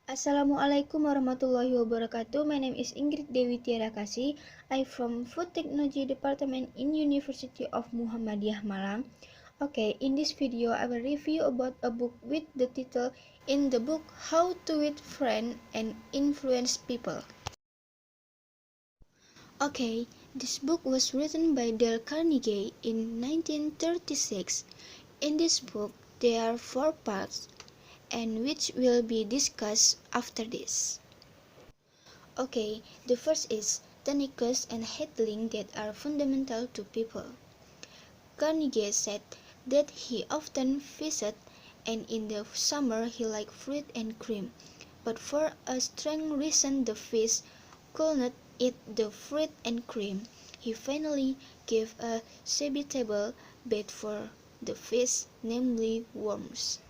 Assalamualaikum warahmatullahi wabarakatuh. My name is INGGRID Dewi Tiara Kasih. I'm from Food Technology Department in University of Muhammadiyah Malang. Okay, in this video I will review about a book with the title in the book How to Win Friends and Influence People. Okay, this book was written by Dale Carnegie in 1936. In this book there are 4 parts, and which will be discussed after this. Okay, the first is techniques and handling that are fundamental to people. Carnige said that he often fished, and in the summer he liked fruit and cream, but for a strange reason the fish could not eat the fruit and cream. He finally gave a suitable bait for the fish, namely worms.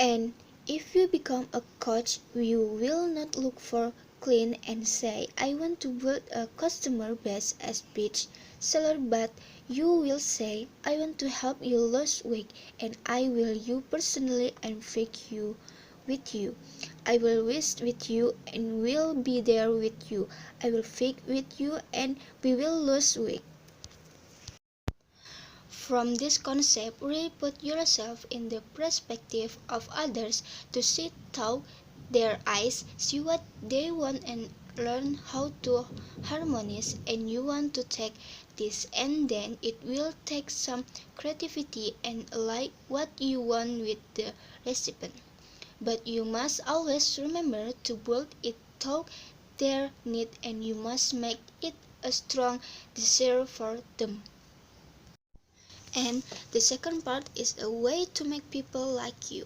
And if you become a coach, you will not look for clean and say, I want to build a customer base as beach seller, but you will say, I want to help you lose weight, and I will you personally and fake you with you. I will wish with you and will be there with you. I will fake with you and we will lose weight. From this concept, really put yourself in the perspective of others to see through their eyes, see what they want and learn how to harmonize, and you want to take this, and then it will take some creativity and align what you want with the recipient. But you must always remember to build it to their need, and you must make it a strong desire for them. And the second part is a way to make people like you.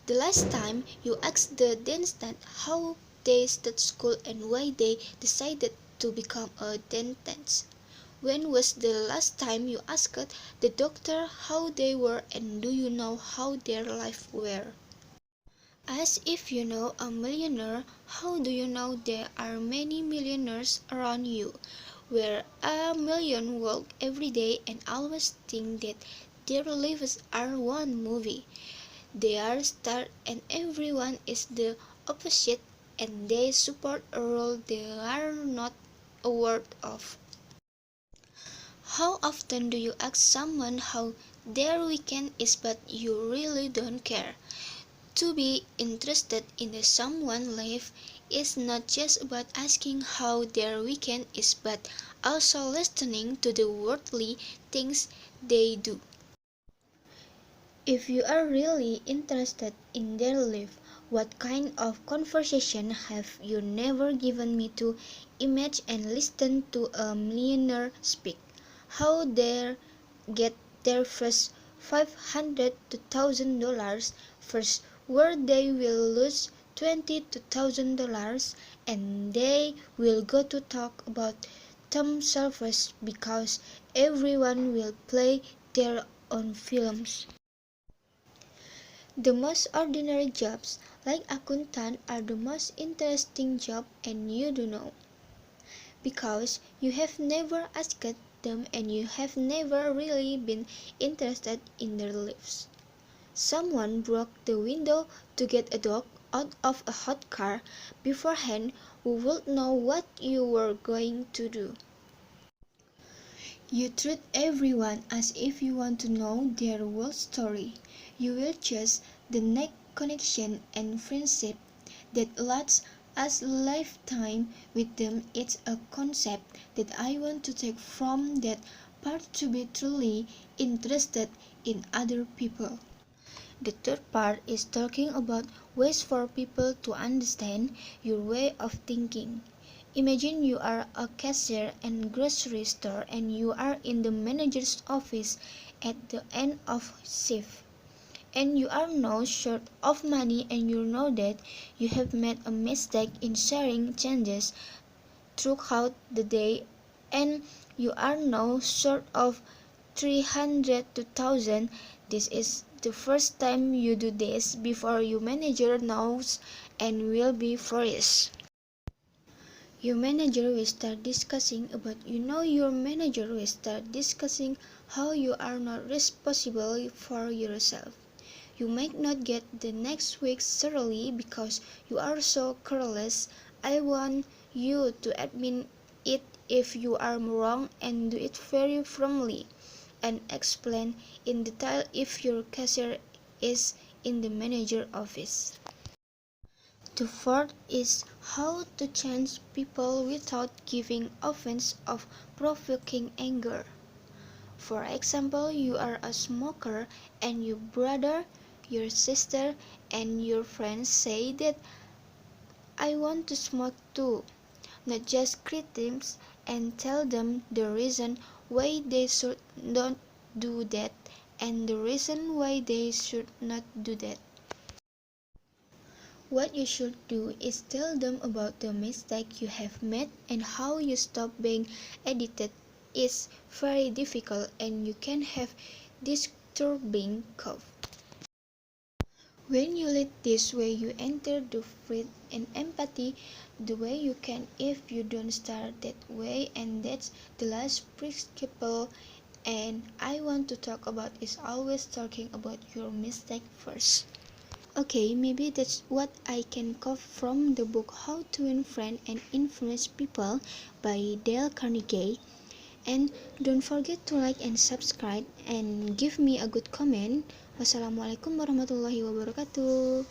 The last time you asked the dentist how they started school and why they decided to become a dentist. When was the last time you asked the doctor how they were, and do you know how their lives were? As if you know a millionaire, how do you know there are many millionaires around you? Where a million walk every day and always think that their lives are one movie. They are stars and everyone is the opposite, and they support a role they are not aware of. How often do you ask someone how their weekend is but you really don't care? To be interested in someone's life is not just about asking how their weekend is, but also listening to the worldly things they do. If you are really interested in their life, what kind of conversation have you never given me to imagine and listen to a millionaire speak? How they get their first $500 to $1,000 first, where they will lose $20 to $1,000, and they will go to talk about themselves because everyone will play their own films. The most ordinary jobs, like accountant, are the most interesting job, and you do know, because you have never asked them and you have never really been interested in their lives. Someone broke the window to get a dog out of a hot car beforehand. Who would know what you were going to do? You treat everyone as if you want to know their whole story. You will choose the next connection and friendship that lasts as a lifetime with them. It's a concept that I want to take from that part, to be truly interested in other people. The third part is talking about ways for people to understand your way of thinking. Imagine you are a cashier in a grocery store and you are in the manager's office at the end of shift, and you are now short of money, and you know that you have made a mistake in sharing changes throughout the day, and you are now short of 300 to 1000. This is the first time you do this before your manager knows and will be furious. Your manager will start discussing about your manager will start discussing how you are not responsible for yourself. You might not get the next week's salary because you are so careless. I want you to admit it if you are wrong and do it very firmly, and explain in detail if your cashier is in the manager office. The fourth is how to change people without giving offense of provoking anger. For example, you are a smoker and your brother, your sister, and your friends say that I want to smoke too. Not just critics and tell them the reason why they should not do that and the reason why they should not do that. What you should do is tell them about the mistake you have made and how you stop being addicted. It's very difficult and you can have disturbing cough. When you lead this way, you enter the faith and empathy the way you can if you don't start that way, and that's the last principle and I want to talk about is always talking about your mistake first. Okay, maybe that's what I can cover from the book How to Win Friends and Influence People by Dale Carnegie. And don't forget to like and subscribe and give me a good comment. Wassalamualaikum warahmatullahi wabarakatuh.